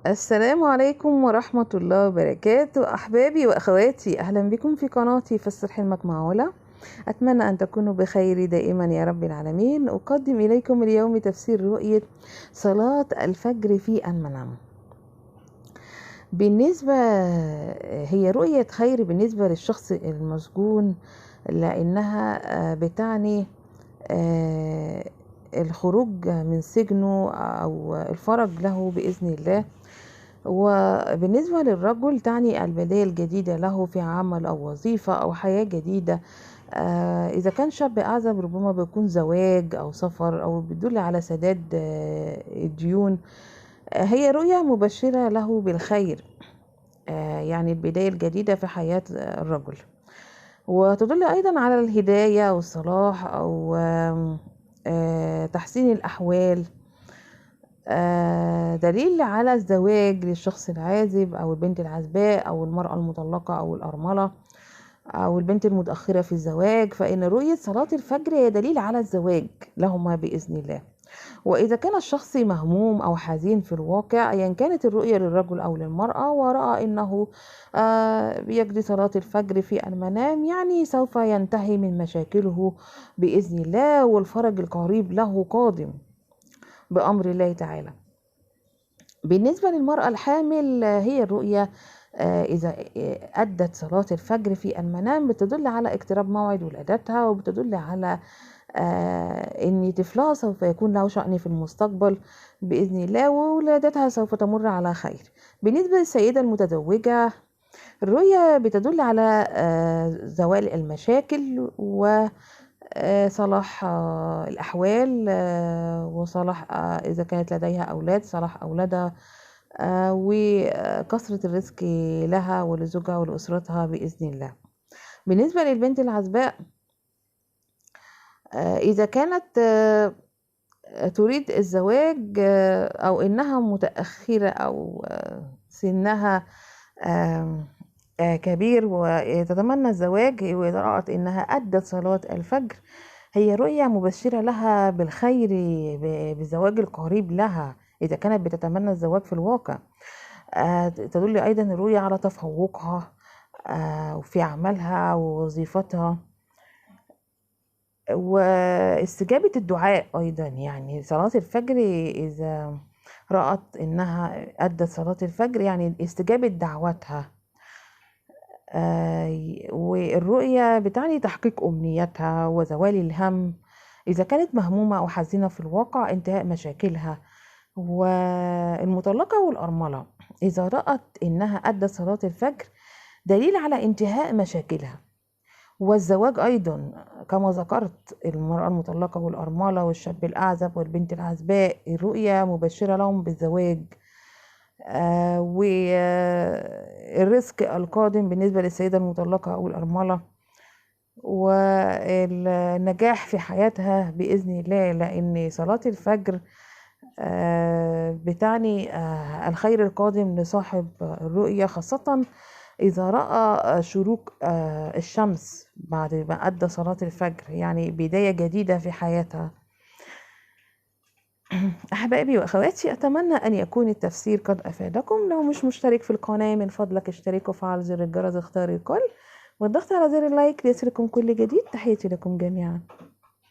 السلام عليكم ورحمة الله وبركاته. أحبابي وأخواتي، أهلا بكم في قناتي فسر حلمك مع علا. أتمنى أن تكونوا بخير دائما يا رب العالمين. أقدم إليكم اليوم تفسير رؤية صلاة الفجر في المنام. بالنسبة هي رؤية خير بالنسبة للشخص المسجون، لأنها بتعني الخروج من سجنه أو الفرج له بإذن الله. وبالنسبة للرجل تعني البداية الجديدة له في عمل أو وظيفة أو حياة جديدة. إذا كان شاب أعزب ربما بيكون زواج أو سفر أو بيدل على سداد الديون. هي رؤية مبشرة له بالخير، يعني البداية الجديدة في حياة الرجل، وتدل أيضا على الهداية والصلاح أو تحسين الأحوال. دليل على الزواج للشخص العازب أو البنت العزباء أو المرأة المطلقة أو الأرملة أو البنت المتأخرة في الزواج، فإن رؤية صلاة الفجر هي دليل على الزواج لهما بإذن الله. وإذا كان الشخص مهموم أو حزين في الواقع، أيا كانت الرؤية للرجل أو للمرأة، ورأى أنه بيجري صلاة الفجر في المنام، يعني سوف ينتهي من مشاكله بإذن الله، والفرج القريب له قادم بأمر الله تعالى. بالنسبة للمرأة الحامل، هي الرؤية إذا أدت صلاة الفجر في المنام بتدل على اقتراب موعد ولادتها، وبتدل على إن طفلها سوف يكون له شأن في المستقبل بإذن الله، وولادتها سوف تمر على خير. بالنسبة للسيدة المتزوجة، الرؤية بتدل على زوال المشاكل وصلاح الأحوال، وصلاح إذا كانت لديها أولاد صلاح أولادها، وكثرة الرزق لها ولزوجها ولأسرتها بإذن الله. بالنسبة للبنت العزباء، إذا كانت تريد الزواج أو إنها متأخرة أو سنها كبير وتتمنى الزواج، وإذا رأت إنها أدت صلاة الفجر، هي رؤية مبشرة لها بالخير بالزواج القريب لها إذا كانت بتتمنى الزواج في الواقع. تدل أيضا الرؤية على تفوقها وفي عملها ووظيفتها واستجابة الدعاء أيضا. يعني صلاة الفجر إذا رأت إنها أدت صلاة الفجر يعني استجابة دعوتها. والرؤية بتعني تحقيق أمنيتها وزوال الهم. إذا كانت مهمومة أو حزينة في الواقع، انتهاء مشاكلها. والمطلقة والأرملة، إذا رأت إنها أدت صلاة الفجر دليل على انتهاء مشاكلها. والزواج أيضا كما ذكرت، المرأة المطلقة والأرملة والشاب الأعزب والبنت العزباء، الرؤية مبشرة لهم بالزواج. والرزق القادم بالنسبة للسيدة المطلقة أو الأرملة، والنجاح في حياتها بإذن الله، لأن صلاة الفجر بتعني الخير القادم لصاحب الرؤية، خاصة إذا رأى شروق الشمس بعد ما أدى صلاة الفجر، يعني بداية جديدة في حياتها. أحبابي وأخواتي، أتمنى أن يكون التفسير قد أفادكم. لو مش مشترك في القناة، من فضلك اشترك وفعل زر الجرس، اختار الكل، والضغط على زر اللايك ليصلكم كل جديد. تحياتي لكم جميعا.